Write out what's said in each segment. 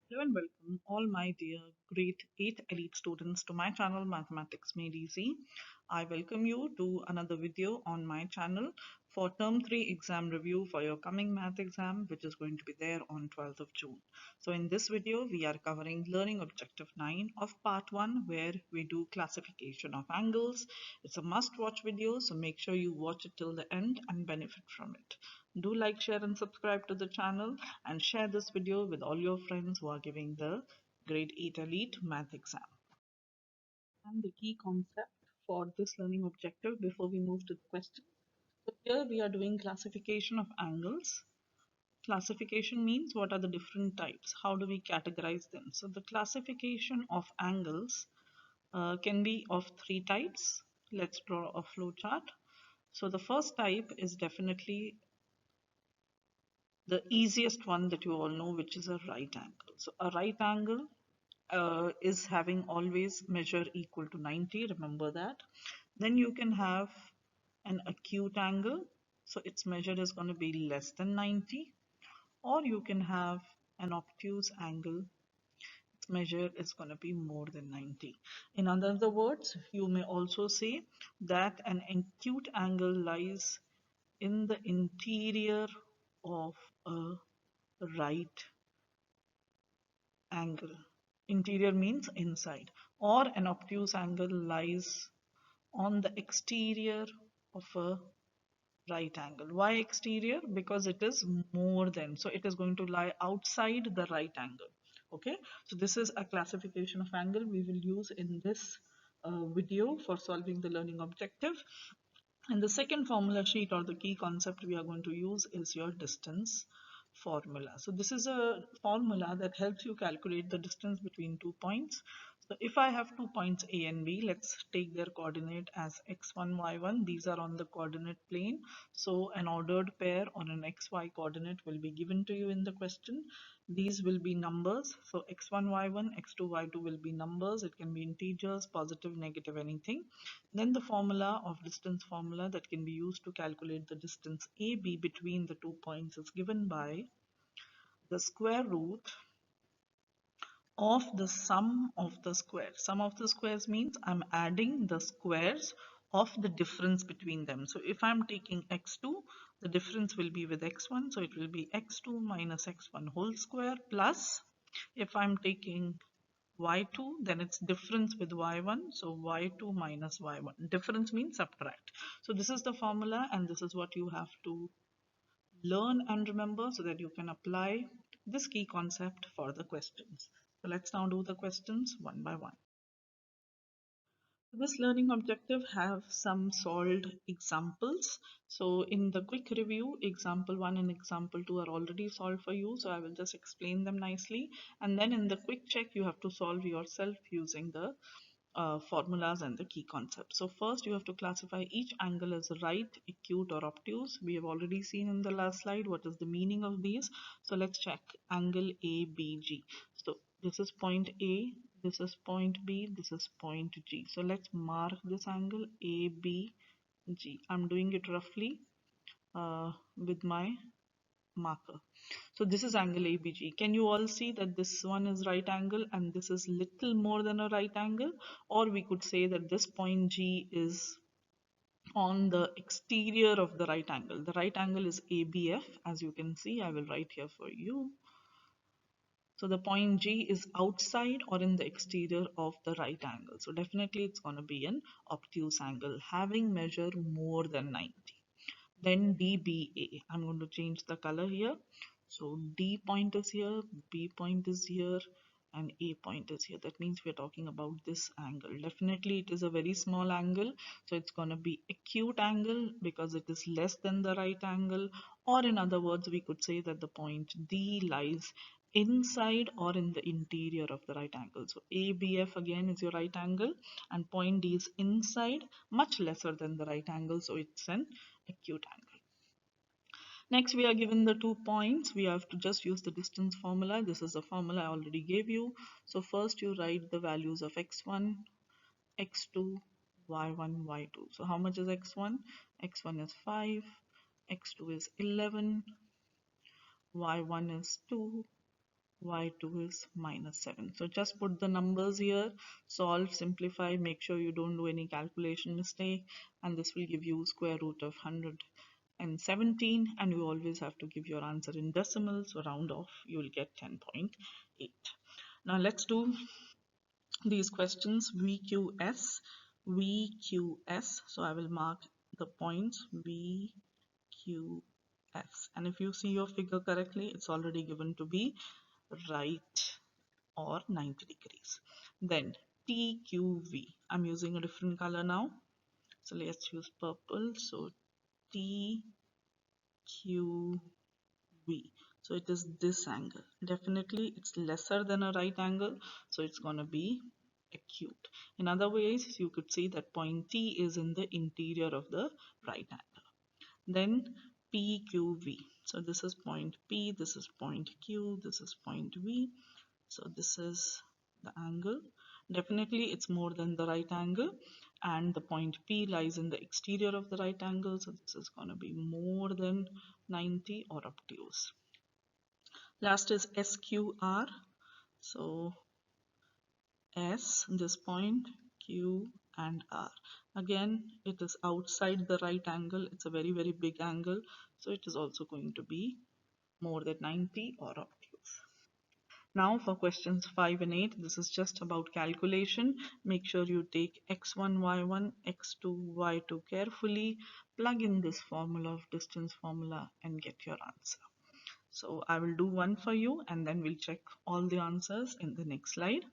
Hello and welcome all my dear grade 8 elite students to my channel Mathematics Made Easy. I welcome you to another video on my channel for term 3 exam review for your coming math exam, which is going to be there on 12th of June. So in this video we are covering learning objective 9 of part 1, where we do classification of angles. It's a must watch video, so make sure you watch it till the end and benefit from it. Do like, share and subscribe to the channel and share this video with all your friends who are giving the grade 8 elite math exam. And the key concept for this learning objective before we move to the question. So here we are doing classification of angles. Classification means what are the different types, how do we categorize them. So the classification of angles can be of three types. Let's draw a flow chart. So the first type is definitely the easiest one that you all know, which is a right angle. So a right angle is having always measure equal to 90, remember that. Then you can have an acute angle, so its measure is going to be less than 90, or you can have an obtuse angle, its measure is going to be more than 90. In other words, you may also say that an acute angle lies in the interior of a right angle. Interior means inside, or an obtuse angle lies on the exterior of a right angle. Why exterior? Because it is more than, so it is going to lie outside the right angle. Okay, so this is a classification of angle we will use in this video for solving the learning objective. And the second formula sheet, or the key concept we are going to use, is your distance formula. So this is a formula that helps you calculate the distance between 2 points. So if I have 2 points A and B, let's take their coordinate as x1, y1. These are on the coordinate plane. So an ordered pair or an xy coordinate will be given to you in the question. These will be numbers. So x1, y1, x2, y2 will be numbers. It can be integers, positive, negative, anything. Then the formula of distance formula that can be used to calculate the distance AB between the 2 points is given by the square root of the sum of the squares. Sum of the squares means I'm adding the squares of the difference between them. So if I'm taking x2, the difference will be with x1. So it will be x2 minus x1 whole square, plus if I'm taking y2, then it's difference with y1, so y2 minus y1. Difference means subtract. So this is the formula, and this is what you have to learn and remember so that you can apply this key concept for the questions. So let's now do the questions one by one. This learning objective have some solved examples. So in the quick review, example 1 and example 2 are already solved for you. So I will just explain them nicely. And then in the quick check, you have to solve yourself using the formulas and the key concepts. So first you have to classify each angle as right, acute or obtuse. We have already seen in the last slide what is the meaning of these. So let's check angle ABG. So this is point A, this is point B, this is point G. So let's mark this angle ABG. I'm doing it roughly with my marker. So this is angle ABG. Can you all see that this one is right angle and this is little more than a right angle? Or we could say that this point G is on the exterior of the right angle. The right angle is ABF, as you can see. I will write here for you. So the point G is outside or in the exterior of the right angle. So definitely it's going to be an obtuse angle having measure more than 90. Then DBA, I'm going to change the color here. So D point is here, B point is here, and A point is here. That means we're talking about this angle. Definitely it is a very small angle, so it's going to be acute angle because it is less than the right angle, or in other words we could say that the point D lies inside or in the interior of the right angle. So ABF again is your right angle, and point D is inside, much lesser than the right angle, so it's an acute angle. Next, we are given the 2 points. We have to just use the distance formula. This is the formula I already gave you. So first you write the values of x1, x2, y1, y2. So how much is x1? x1 is 5, x2 is 11, y1 is 2, y2 is -7. So just put the numbers here, solve, simplify, make sure you don't do any calculation mistake, and this will give you square root of 117, and you always have to give your answer in decimals, so round off, you will get 10.8. Now let's do these questions VQS. VQS, so I will mark the points VQS, and if you see your figure correctly, it's already given to be right or 90 degrees. Then TQV, I'm using a different color now, so let's use purple. So TQV, so it is this angle. Definitely it's lesser than a right angle, so it's going to be acute. In other ways, you could say that point T is in the interior of the right angle. Then PQV, so this is point P, this is point Q, this is point V, so this is the angle. Definitely it's more than the right angle, and the point P lies in the exterior of the right angle, so this is going to be more than 90 or obtuse. Last is SQR, so S, this point, Q and R. Again, it is outside the right angle, it's a very very big angle, so it is also going to be more than 90 or obtuse. Now for questions 5 and 8, this is just about calculation. Make sure you take x1, y1, x2, y2 carefully, plug in this formula of distance formula and get your answer. So I will do one for you and then we'll check all the answers in the next slide.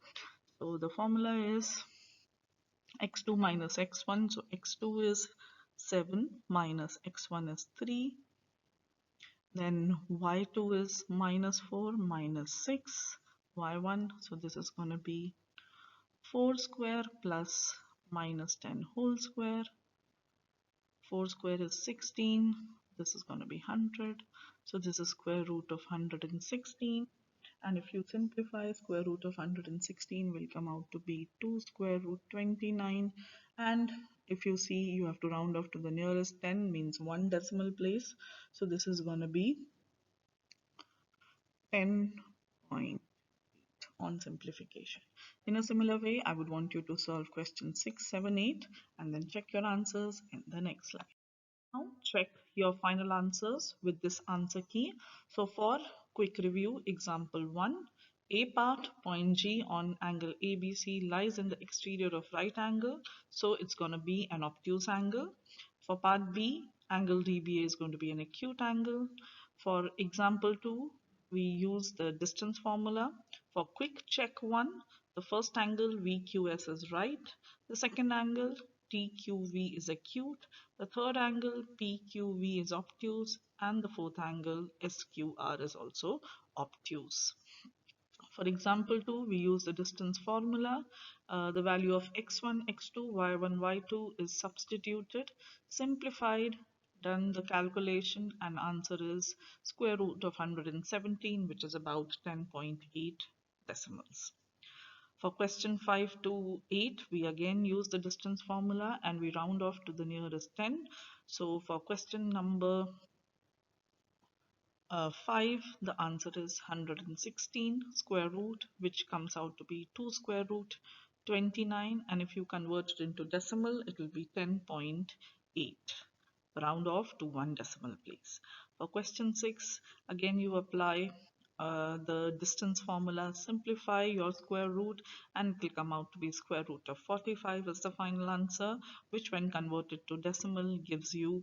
So the formula is x2 minus x1. So x2 is 7 minus x1 is 3. Then y2 is minus 4 minus 6 y1. So this is going to be 4 square plus minus 10 whole square. 4 square is 16. This is going to be 100. So this is square root of 116. And if you simplify, square root of 116 will come out to be 2 square root 29. And if you see, you have to round off to the nearest 10, means one decimal place. So this is going to be 10.8 on simplification. In a similar way, I would want you to solve question 6, 7, 8 and then check your answers in the next slide. Now check your final answers with this answer key. So for quick review, example 1, A part, point G on angle ABC lies in the exterior of right angle, so it's going to be an obtuse angle. For part B, angle DBA is going to be an acute angle. For example 2, we use the distance formula. For quick check 1, the first angle VQS is right, the second angle TQV is acute, the third angle PQV is obtuse, and the fourth angle SQR is also obtuse. For example 2, we use the distance formula. The value of x1, x2, y1, y2 is substituted, simplified, done the calculation, and answer is square root of 117, which is about 10.8 decimals. For question 5 to 8, we again use the distance formula and we round off to the nearest 10. So for question number 5, the answer is 116 square root, which comes out to be 2 square root 29, and if you convert it into decimal, it will be 10.8. Round off to one decimal place. For question 6, again you apply the distance formula, simplify your square root, and it will come out to be square root of 45 as the final answer, which when converted to decimal gives you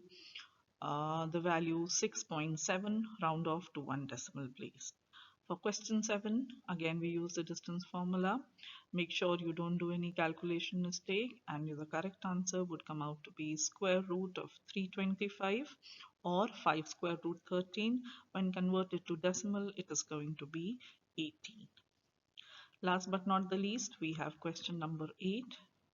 the value 6.7, round off to one decimal place. For question 7, again we use the distance formula. Make sure you don't do any calculation mistake, and the correct answer would come out to be square root of 325 or 5 square root 13. When converted to decimal, it is going to be 18. Last but not the least, we have question number 8.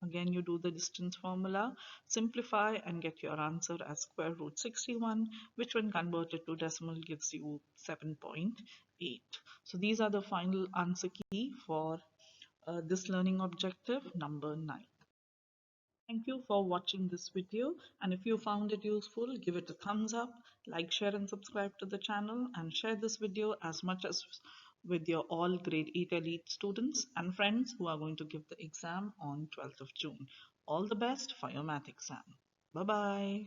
Again, you do the distance formula, simplify and get your answer as square root 61, which when converted to decimal gives you 7.8. So these are the final answer key for this learning objective number 9. Thank you for watching this video, and if you found it useful, give it a thumbs up, like, share and subscribe to the channel, and share this video as much as with your all grade 8 elite students and friends who are going to give the exam on 12th of June. All the best for your math exam. Bye bye.